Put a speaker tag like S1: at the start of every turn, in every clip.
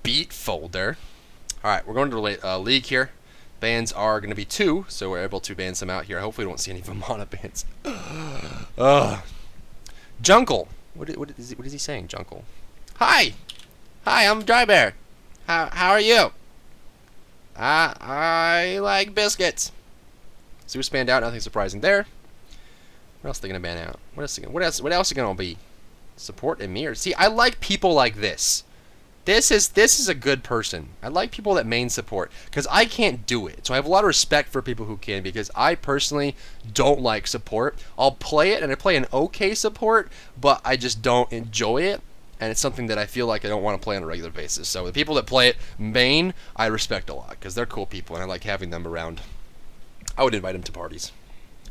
S1: Beat folder. Alright, we're going to the league here. Bans are going to be 2, so we're able to ban some out here. Hopefully we don't see any Vamana bans. Jungle. What is he saying, Jungle? Hi! Hi, I'm Dry Bear. How are you? I like biscuits. Zeus banned out, nothing surprising there. What else are they going to ban out? What else are going to be? Support Emir. See, I like people like this. This is a good person. I like people that main support because I can't do it. So I have a lot of respect for people who can, because I personally don't like support. I'll play it and I play an okay support, but I just don't enjoy it. And it's something that I feel like I don't want to play on a regular basis. So the people that play it main, I respect a lot because they're cool people and I like having them around. I would invite them to parties.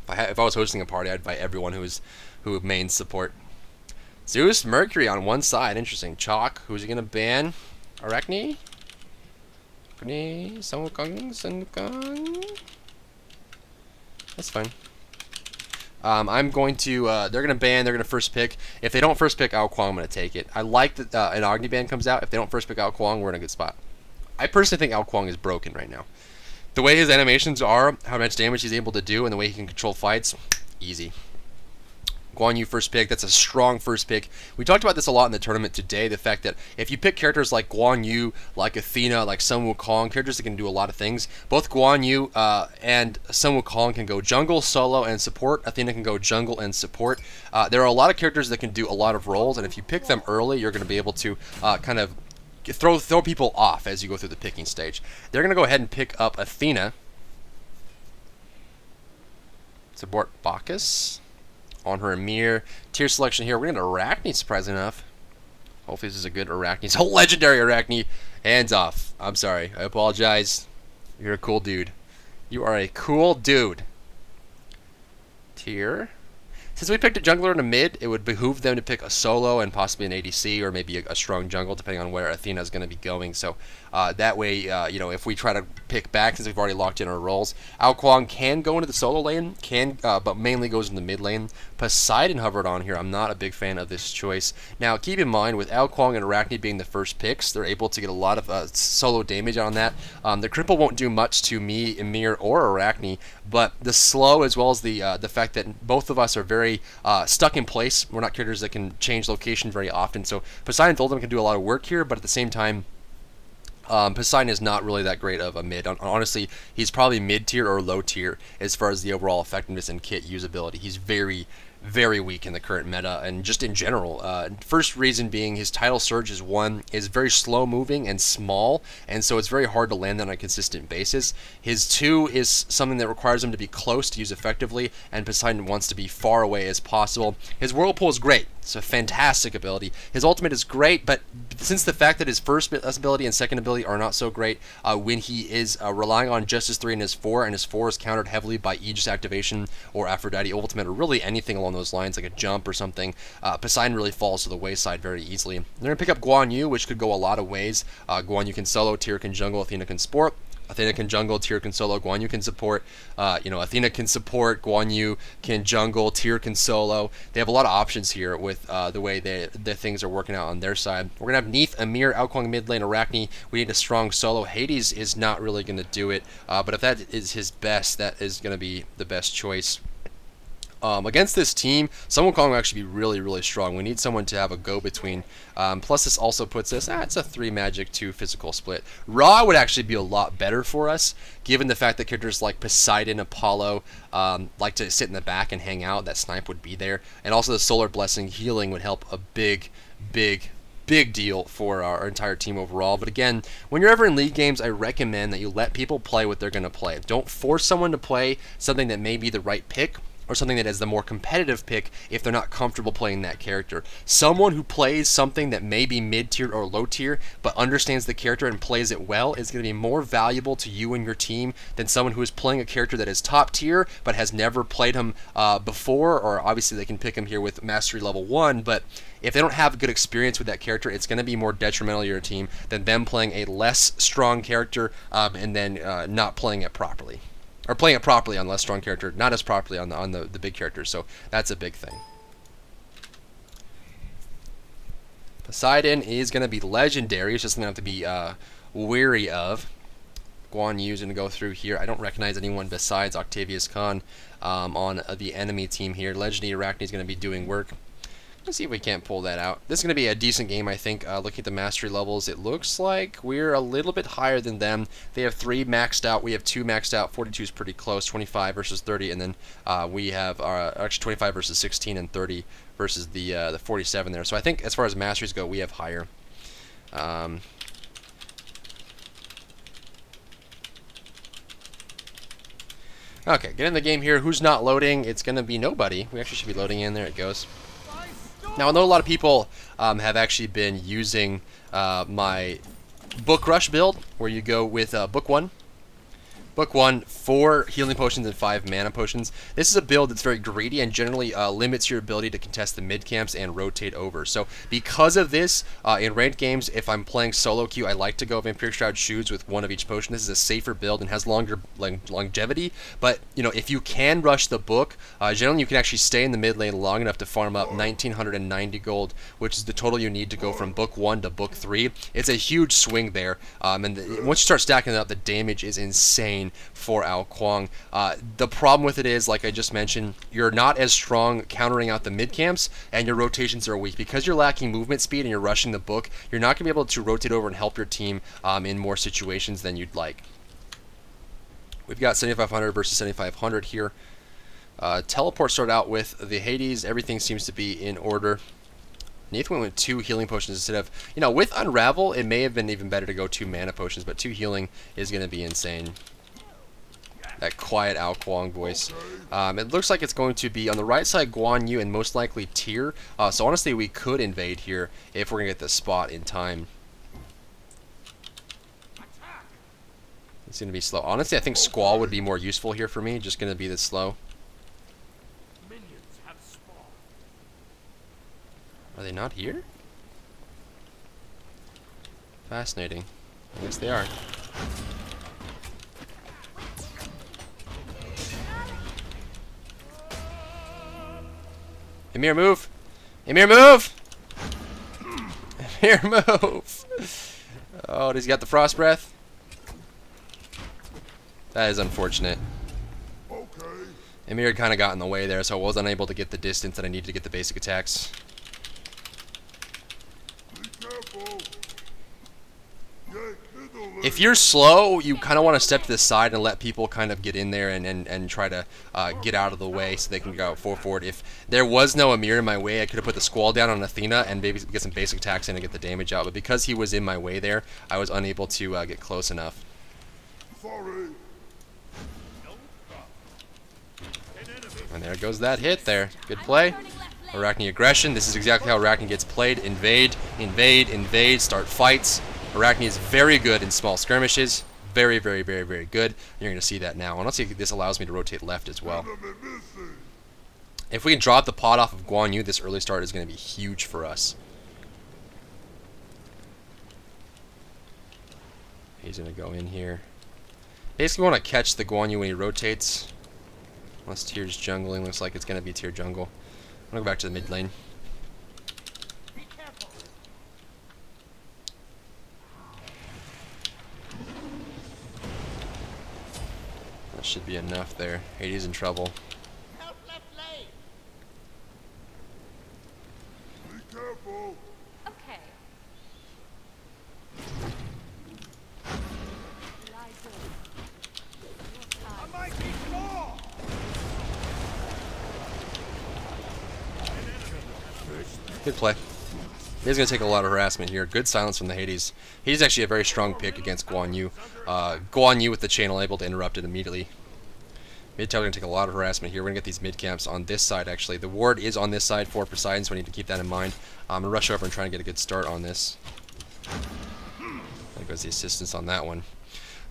S1: If I was hosting a party, I'd invite everyone who mains support. Zeus, Mercury on one side. Interesting. Chalk. Who's he going to ban? Arachne? Sangukang? That's fine. I'm going to, they're going to ban, they're going to first pick. If they don't first pick Ao Kuang, I'm going to take it. I like that an Agni ban comes out. If they don't first pick Ao Kuang, we're in a good spot. I personally think Ao Kuang is broken right now. The way his animations are, how much damage he's able to do, and the way he can control fights, easy. Guan Yu first pick, that's a strong first pick. We talked about this a lot in the tournament today, the fact that if you pick characters like Guan Yu, like Athena, like Sun Wukong, characters that can do a lot of things, both Guan Yu and Sun Wukong can go jungle, solo, and support. Athena can go jungle and support. There are a lot of characters that can do a lot of roles, and if you pick them early, you're going to be able to kind of throw people off as you go through the picking stage. They're going to go ahead and pick up Athena. Support Bacchus. On her Emir. Tier selection here. We're going to Arachne, surprisingly enough. Hopefully this is a good Arachne. It's a legendary Arachne. Hands off. I'm sorry. I apologize. You're a cool dude. You are a cool dude. Tier. Since we picked a jungler and a mid, it would behoove them to pick a solo and possibly an ADC or maybe a strong jungle, depending on where Athena is going to be going. So that way, you know, if we try to pick back, since we've already locked in our roles, Ao Kuang can go into the solo lane, but mainly goes in the mid lane. Poseidon hovered on here. I'm not a big fan of this choice. Now, keep in mind, with Ao Kuang and Arachne being the first picks, they're able to get a lot of solo damage on that. The cripple won't do much to me, Emir, or Arachne, but the slow, as well as the fact that both of us are very stuck in place. We're not characters that can change location very often, so Poseidon's ultimate can do a lot of work here, but at the same time, Poseidon is not really that great of a mid. Honestly, he's probably mid-tier or low-tier as far as the overall effectiveness and kit usability. He's very, very weak in the current meta and just in general. First reason being his title surge is very slow moving and small, and so it's very hard to land that on a consistent basis. His 2 is something that requires him to be close to use effectively, and Poseidon wants to be far away as possible. His Whirlpool is great. It's a fantastic ability. His ultimate is great, but since the fact that his first ability and second ability are not so great, when he is relying on just his 3 and his 4 is countered heavily by Aegis activation or Aphrodite ultimate or really anything along those lines, like a jump or something, Poseidon really falls to the wayside very easily. They're going to pick up Guan Yu, which could go a lot of ways. Guan Yu can solo, Tyr can jungle, Athena can support. Athena can jungle, Tyr can solo, Guan Yu can support. Athena can support, Guan Yu can jungle, Tyr can solo. They have a lot of options here with the way the things are working out on their side. We're going to have Neith, Emir, Ao Kuang mid lane, Arachne. We need a strong solo. Hades is not really going to do it, but if that is his best, that is going to be the best choice. Against this team, Sun Wukong will actually be really, really strong. We need someone to have a go-between. Plus, this also puts us, it's a 3 magic, 2 physical split. Ra would actually be a lot better for us, given the fact that characters like Poseidon, Apollo, like to sit in the back and hang out. That snipe would be there. And also the Solar Blessing healing would help a big deal for our entire team overall. But again, when you're ever in league games, I recommend that you let people play what they're going to play. Don't force someone to play something that may be the right pick, or something that is the more competitive pick if they're not comfortable playing that character. Someone who plays something that may be mid-tier or low-tier, but understands the character and plays it well, is going to be more valuable to you and your team than someone who is playing a character that is top-tier, but has never played him before, or obviously they can pick him here with Mastery Level 1, but if they don't have a good experience with that character, it's going to be more detrimental to your team than them playing a less strong character and then not playing it properly. Or playing it properly on less strong character, not as properly on the big characters. So that's a big thing. Poseidon is going to be legendary. It's just going to have to be wary of. Guan Yu is going to go through here. I don't recognize anyone besides Octavius Khan on the enemy team here. Legendary Arachne is going to be doing work. Let's see if we can't pull that out. This is going to be a decent game, I think. Looking at the mastery levels, it looks like we're a little bit higher than them. They have 3 maxed out. We have 2 maxed out. 42 is pretty close. 25 versus 30, and then we have actually 25 versus 16 and 30 versus the 47 there. So I think as far as masteries go, we have higher. Okay, get in the game here. Who's not loading? It's going to be nobody. We actually should be loading in. There it goes. Now, I know a lot of people have actually been using my Book Rush build, where you go with Book 1. Book 1, 4 healing potions and 5 mana potions. This is a build that's very greedy and generally limits your ability to contest the mid camps and rotate over. So because of this, in ranked games, if I'm playing solo queue, I like to go Vampiric Shroud Shoes with 1 of each potion. This is a safer build and has longer longevity. But you know, if you can rush the book, generally you can actually stay in the mid lane long enough to farm up 1990 gold, which is the total you need to go from Book 1 to Book 3. It's a huge swing there, and once you start stacking it up, the damage is insane for our Kuang. The problem with it is, like I just mentioned, you're not as strong countering out the mid camps, and your rotations are weak. Because you're lacking movement speed and you're rushing the book, you're not going to be able to rotate over and help your team in more situations than you'd like. We've got 7500 versus 7500 here. Teleport started out with the Hades. Everything seems to be in order. Neith went with 2 healing potions instead of, you know, with Unravel, it may have been even better to go 2 mana potions, but 2 healing is going to be insane. That quiet Ao Kuang voice. It looks like it's going to be on the right side Guan Yu and most likely Tyr. So honestly, we could invade here if we're going to get the spot in time. It's going to be slow. Honestly, I think Squall would be more useful here for me. Just going to be this slow. Are they not here? Fascinating. I guess they are. Emir, move! Emir, move! Emir, move! Oh, does he got the frost breath? That is unfortunate. Emir kind of got in the way there, so I was unable to get the distance that I needed to get the basic attacks. If you're slow, you kind of want to step to the side and let people kind of get in there and try to get out of the way so they can go forward. If there was no Emir in my way, I could have put the Squall down on Athena and maybe get some basic attacks in and get the damage out. But because he was in my way there, I was unable to get close enough. And there goes that hit there. Good play. Arachne aggression. This is exactly how Arachne gets played. Invade, invade, invade, start fights. Arachne is very good in small skirmishes. Very, very, very, very good. You're going to see that now. And let's see if this allows me to rotate left as well. If we can drop the pot off of Guan Yu, this early start is going to be huge for us. He's going to go in here. Basically, we want to catch the Guan Yu when he rotates. Unless Tyr's jungling. Looks like it's going to be Tyr jungle. I'm going to go back to the mid lane. That should be enough there. Hades in trouble.
S2: Help left lane. Be careful. Okay. I might be small.
S1: Good play. He's going to take a lot of harassment here. Good silence from the Hades. He's actually a very strong pick against Guan Yu. Guan Yu with the channel able to interrupt it immediately. Mid tower going to take a lot of harassment here. We're going to get these mid camps on this side actually. The ward is on this side for Poseidon, so we need to keep that in mind. I'm going to rush over and try and get a good start on this. There goes the assistance on that one.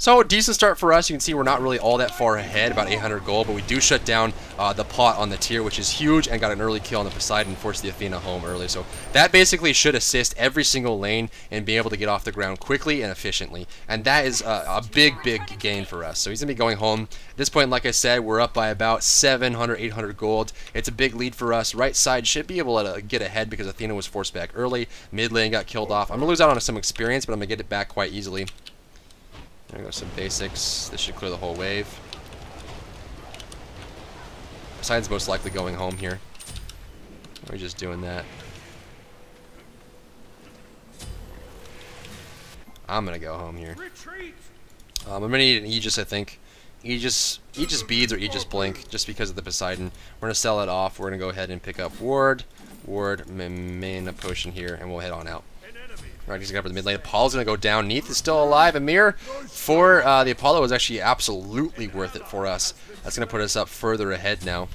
S1: So, decent start for us. You can see we're not really all that far ahead, about 800 gold, but we do shut down the pot on the tier, which is huge, and got an early kill on the Poseidon and forced the Athena home early. So that basically should assist every single lane in being able to get off the ground quickly and efficiently. And that is a big gain for us. So he's going to be going home. At this point, like I said, we're up by about 700, 800 gold. It's a big lead for us. Right side should be able to get ahead because Athena was forced back early. Mid lane got killed off. I'm going to lose out on some experience, but I'm going to get it back quite easily. There goes some basics. This should clear the whole wave. Poseidon's most likely going home here. We're just doing that. I'm gonna go home here. I'm gonna need an Aegis, I think. Aegis beads or Aegis blink, just because of the Poseidon. We're gonna sell it off. We're gonna go ahead and pick up ward, mana potion here, and we'll head on out. Right, he's got for the mid lane. Apollo's gonna go down. Neath is still alive. Amir for the Apollo is actually absolutely worth it for us. That's gonna put us up further ahead now.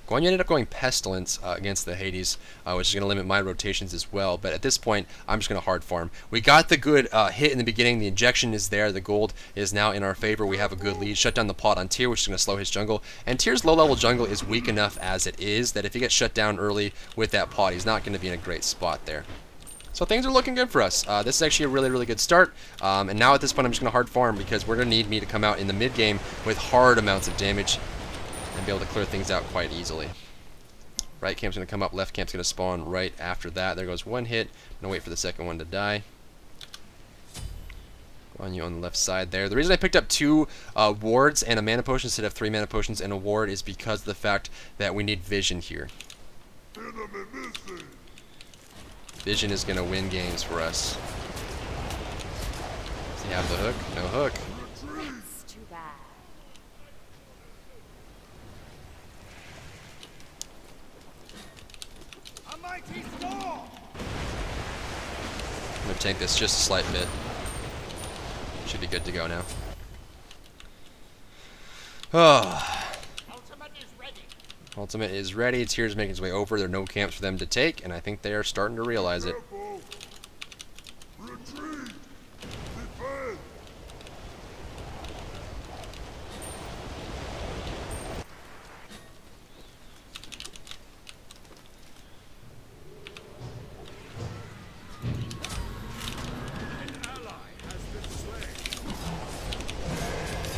S1: Guan Yu ended up going Pestilence against the Hades, which is going to limit my rotations as well. But at this point, I'm just going to hard farm. We got the good hit in the beginning. The injection is there. The gold is now in our favor. We have a good lead. Shut down the pot on Tyr, which is going to slow his jungle. And Tyr's low-level jungle is weak enough as it is that if he gets shut down early with that pot, he's not going to be in a great spot there. So things are looking good for us. This is actually a really good start. And now at this point, I'm just going to hard farm because we're going to need me to come out in the mid game with hard amounts of damage and be able to clear things out quite easily. Right camp's going to come up, left camp's going to spawn right after that. There goes one hit. I'm going to wait for the second one to die. Guan Yu on the left side there. The reason I picked up 2 wards and a mana potion instead of 3 mana potions and a ward is because of the fact that we need vision here. Vision is going to win games for us. Does he have the hook? No hook. I'm going to tank this just a slight bit. Should be good to go now. Oh. Ultimate is ready. Tyr's making his way over. There are no camps for them to take, and I think they are starting to realize it.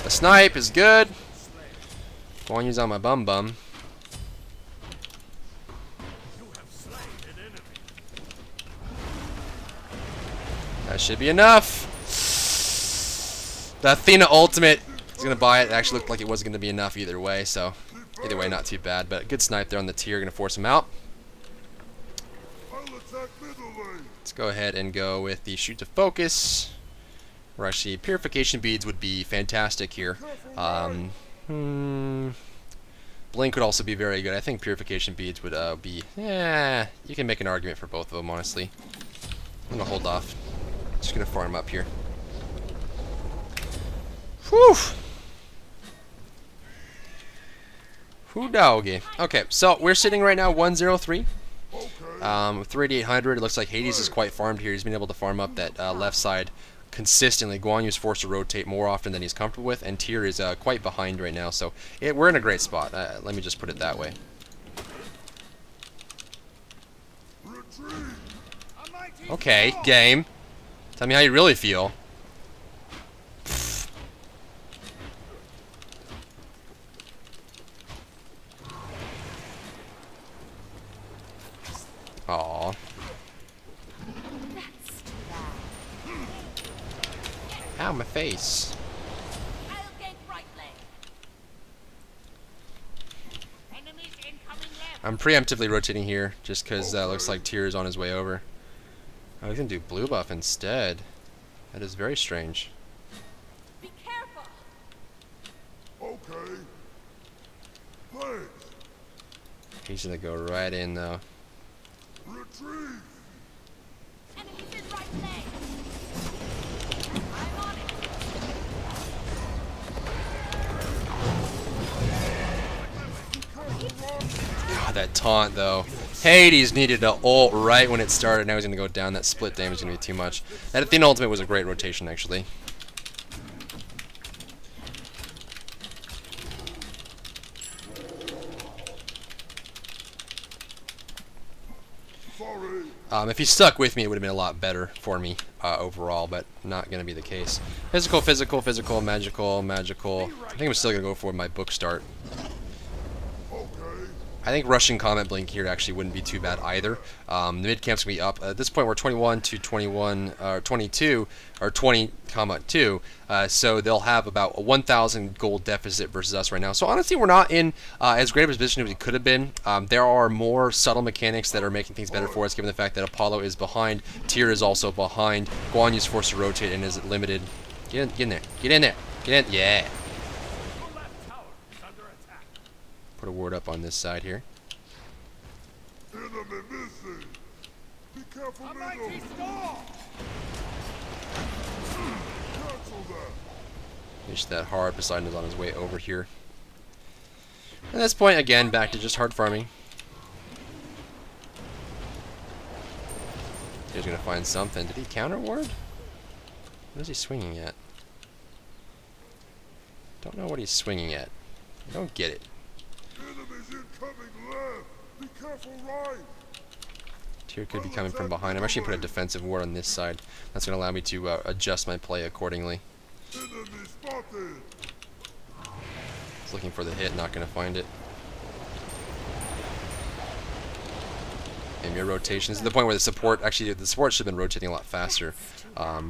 S1: The snipe is good. Guan Yu's on my bum. That should be enough. The Athena ultimate is going to buy it. It actually looked like it wasn't going to be enough either way, so either way, not too bad. But a good snipe there on the Tyr, going to force him out. Let's go ahead and go with the shoot to focus. Or actually, purification beads would be fantastic here. Blink would also be very good. I think purification beads would be... you can make an argument for both of them, honestly. I'm going to hold off. Just going to farm up here. Whew! Whew doggy. Okay, so we're sitting right now 103. 3,800. It looks like Hades is quite farmed here. He's been able to farm up that left side consistently. Guan Yu is forced to rotate more often than he's comfortable with, and Tyr is quite behind right now, so we're in a great spot. Let me just put it that way. Okay, game. Tell me how you really feel. Aww. Ow, my face. I'm preemptively rotating here, just because looks like Tyr is on his way over. Oh, he's gonna do blue buff instead. That is very strange.
S2: Be careful. Okay. Thanks.
S1: He's gonna go right in though.
S2: Retrieve. Enemies in right leg. I'm on it.
S1: God, that taunt though. Hades needed to ult right when it started. Now he's gonna go down. That split damage is gonna be too much. That Athena ultimate was a great rotation actually. If he stuck with me, it would have been a lot better for me overall, but not going to be the case. Physical, physical, physical, magical, magical. I think I'm still going to go for my book start. I think rushing Comet Blink here actually wouldn't be too bad either. The mid camp's going to be up. At this point, we're 21 to 21, 22, or 20, 2. So they'll have about a 1,000 gold deficit versus us right now. So honestly, we're not in as great of a position as we could have been. There are more subtle mechanics that are making things better for us, given the fact that Apollo is behind, Tyr is also behind, Guan Yu's forced to rotate and is limited. Get in there. Get in there. Get in. Yeah. Put a ward up on this side here.
S2: Enemy missing. Be careful, middle. Cancel that.
S1: Finish that hard. Poseidon is on his way over here. At this point, again, back to just hard farming. He's gonna find something. Did he counter ward? What is he swinging at? Don't know what he's swinging at. I don't get it.
S2: Enemies incoming left. Be careful, right.
S1: Tyr could be coming from behind. I'm actually going to put a defensive ward on this side. That's going to allow me to adjust my play accordingly.
S2: Enemy spotted.
S1: He's looking for the hit, not going to find it. And your rotations. This is the point where the support, actually the support should have been rotating a lot faster.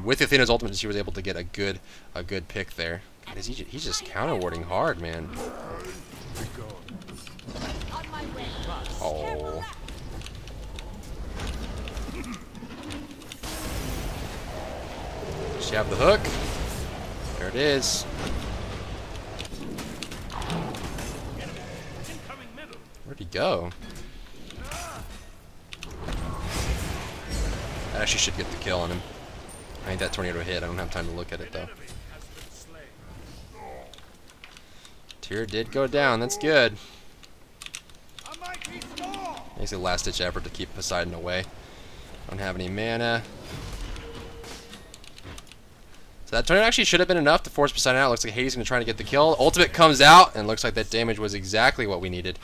S1: With Athena's ultimate, she was able to get a good pick there. God, he's just counter warding hard, man. Oh. Does she have the hook? There it is. Where'd he go? That actually should get the kill on him. I think that tornado hit. I don't have time to look at it though. Tyr did go down. That's good. Makes a last-ditch effort to keep Poseidon away. Don't have any mana. So that tornado actually should have been enough to force Poseidon out. Looks like Hades is going to try to get the kill. Ultimate comes out, and looks like that damage was exactly what we needed.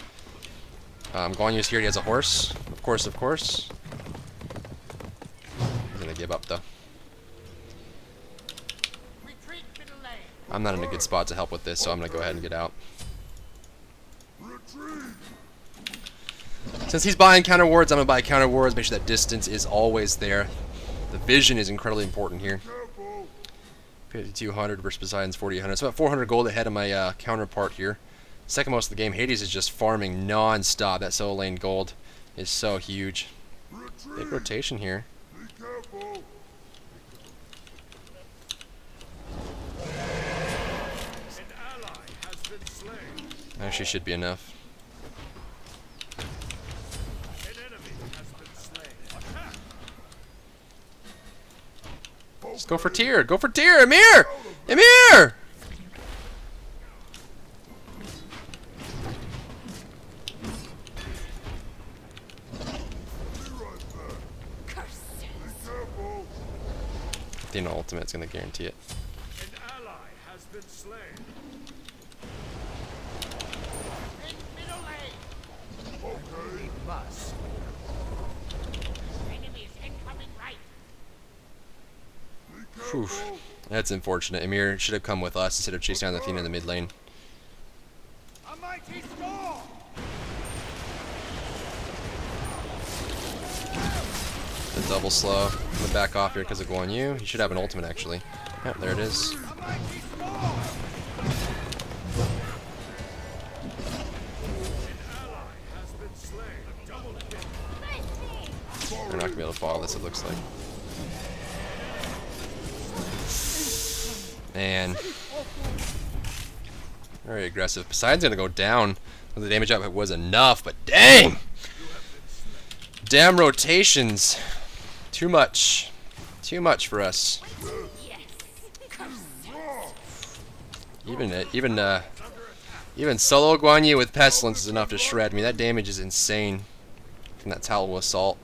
S1: Guan Yu's here. He has a horse. Of course, of course. He's going to give up, though. I'm not in a good spot to help with this, so I'm going to go ahead and get out. Since he's buying counter wards, I'm going to buy counter wards. Make sure that distance is always there. The vision is incredibly important here. 5,200 versus Poseidon's 4,800. So about 400 gold ahead of my counterpart here. Second most of the game, Hades is just farming non-stop. That solo lane gold is so huge. Big rotation here. Actually should be enough. Let's go for Tyr. Go for Tyr. Emir! Emir! Athena ultimate's gonna guarantee it.
S2: An ally has been slain. Middle lane. Okay. Must. Enemies incoming right.
S1: Whew. That's unfortunate. Emir should have come with us instead of chasing down Athena in the mid lane.
S2: A mighty storm.
S1: The double slow. I'm gonna back off here because of Guan Yu. He should have an ultimate actually. Yep, there it is. They're not gonna be able to follow this, it looks like. Man. Very aggressive. Poseidon's gonna go down. The damage output was enough, but dang! Damn rotations. Too much. Too much for us. Even solo Guan Yu with Pestilence is enough to shred me. That damage is insane from that Tallow Assault.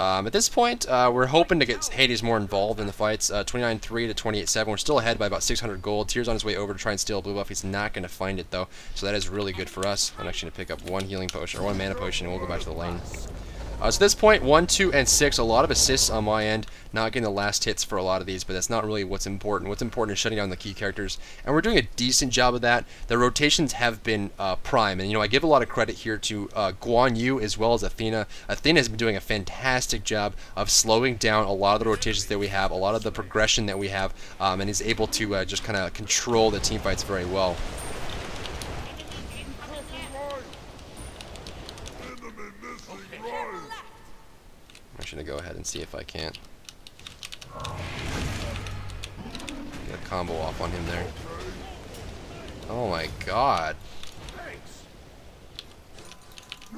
S1: At this point, we're hoping to get Hades more involved in the fights. 29-3 to 28-7. We're still ahead by about 600 gold. Tyr's on his way over to try and steal a blue buff. He's not going to find it, though. So that is really good for us. I'm actually going to pick up one healing potion, or one mana potion, and we'll go back to the lane. So at this point, 1, 2, and 6, a lot of assists on my end. Not getting the last hits for a lot of these, but that's not really what's important. What's important is shutting down the key characters, and we're doing a decent job of that. The rotations have been prime, and I give a lot of credit here to Guan Yu as well as Athena. Athena has been doing a fantastic job of slowing down a lot of the rotations that we have, a lot of the progression that we have, and is able to just kind of control the team fights very well. I'm just gonna go ahead and see if I can't get a combo off on him there. Oh my god. I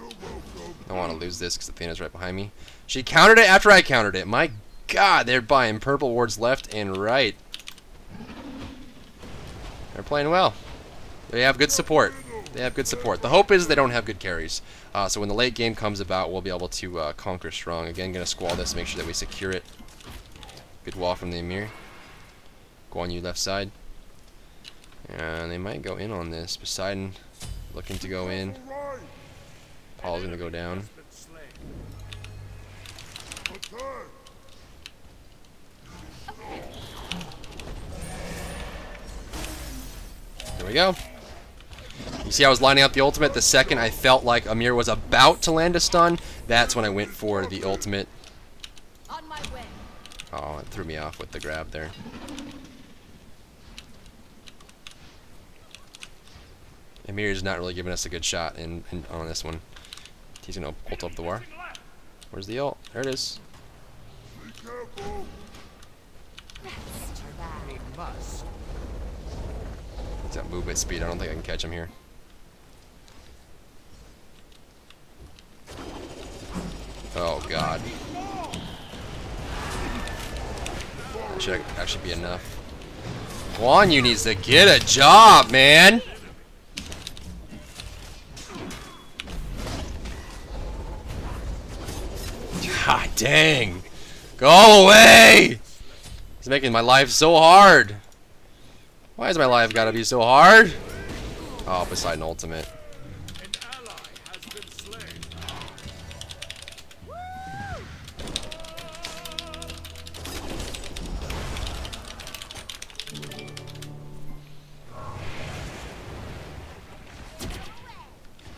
S1: don't want to lose this because Athena's right behind me. She countered it after I countered it. My god, they're buying purple wards left and right. They're playing well. They have good support. They have good support. The hope is they don't have good carries. So when the late game comes about, we'll be able to conquer strong. Again, gonna squall this, make sure that we secure it. Good wall from the Emir. Guan Yu left side. And they might go in on this. Poseidon looking to go in. Paul's gonna go down. There we go. You see I was lining up the ultimate. The second I felt like Emir was about to land a stun, that's when I went for the ultimate. Oh, it threw me off with the grab there. Emir's not really giving us a good shot on this one. He's going to ult up the war. Where's the ult? There it is. He's got movement speed. I don't think I can catch him here. Oh god. That should actually be enough. Guan Yu needs to get a job, man! God dang! Go away! He's making my life so hard. Why is my life gotta be so hard? Oh, Poseidon ultimate.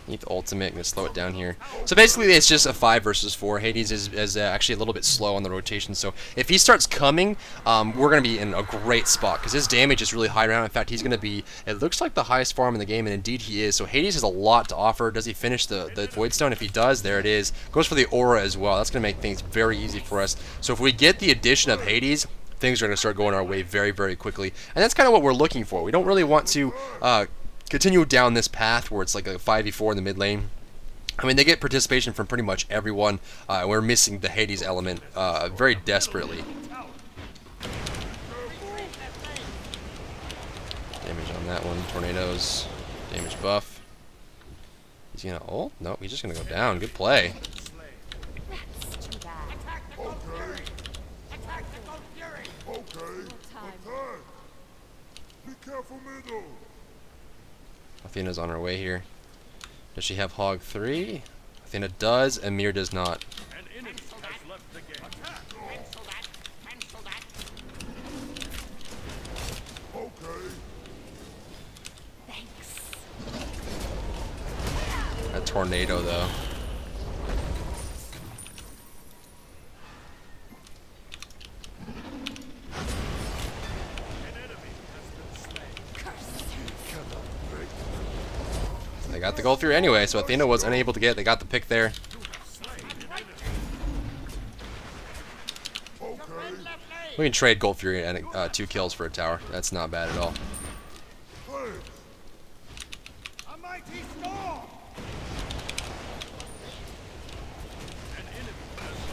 S1: Need the ultimate, gonna slow it down here. So basically it's just a 5 versus 4. Hades is actually a little bit slow on the rotation, so if he starts coming, we're gonna be in a great spot because his damage is really high around. In fact, he's gonna be, it looks like the highest farm in the game, and indeed he is. So Hades has a lot to offer. Does he finish the Void Stone? If he does, there it is. Goes for the aura as well. That's gonna make things very easy for us. So if we get the addition of Hades, things are gonna start going our way very, very quickly, and that's kind of what we're looking for. We don't really want to continue down this path where it's like a 5v4 in the mid lane. I mean, they get participation from pretty much everyone. We're missing the Hades element very desperately. Damage on that one. Tornadoes. Damage buff. He's gonna ult? Nope, he's just gonna go down. Good play. Athena's on her way here. Does she have Hog 3? Athena does, Emir does not. A tornado though. They got the goal through anyway, so Athena was unable to get it. They got the pick there. We can trade Gold Fury and 2 kills for a tower. That's not bad at all.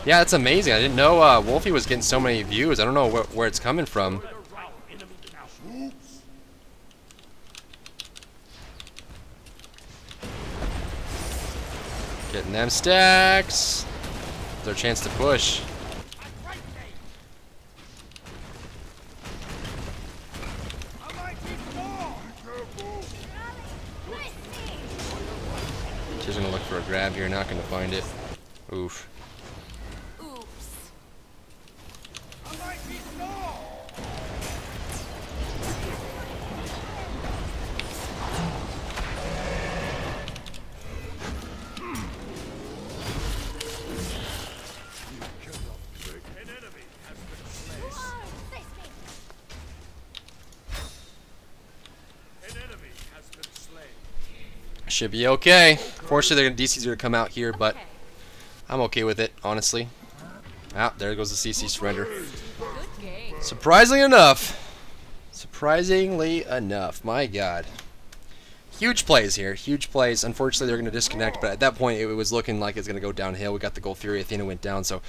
S1: Yeah, that's amazing. I didn't know Wolfie was getting so many views. I don't know where it's coming from. Getting them stacks. Their chance to push. She's gonna look for a grab here, not gonna find it. Oof. Should be okay. Fortunately, DC's going to come out here, but I'm okay with it, honestly. Ah, there goes the CC surrender. Surprisingly enough, my God. Huge plays here, huge plays. Unfortunately, they're going to disconnect, but at that point, it was looking like it's going to go downhill. We got the Gold Fury. Athena went down, so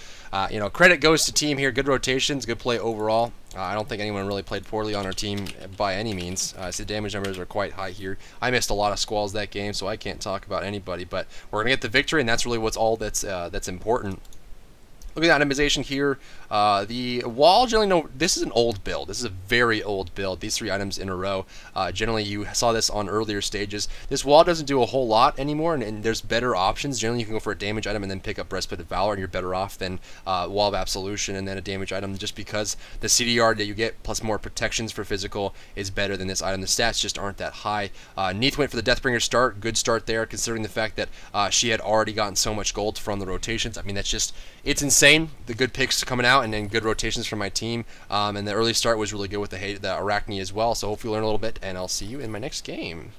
S1: credit goes to team here. Good rotations, good play overall. I don't think anyone really played poorly on our team by any means. So the damage numbers are quite high here. I missed a lot of squalls that game, so I can't talk about anybody. But we're going to get the victory, and that's really what's all that's important. Look at the itemization here. The wall, generally, no, this is an old build. This is a very old build. These 3 items in a row. Generally, you saw this on earlier stages. This wall doesn't do a whole lot anymore, and there's better options. Generally, you can go for a damage item and then pick up Breastplate of Valor, and you're better off than Wall of Absolution and then a damage item, just because the CDR that you get plus more protections for physical is better than this item. The stats just aren't that high. Neith went for the Deathbringer start. Good start there, considering the fact that she had already gotten so much gold from the rotations. I mean, that's just, it's insane. The good picks coming out, and then good rotations from my team. And the early start was really good with the Arachne as well. So hopefully you learn a little bit, and I'll see you in my next game.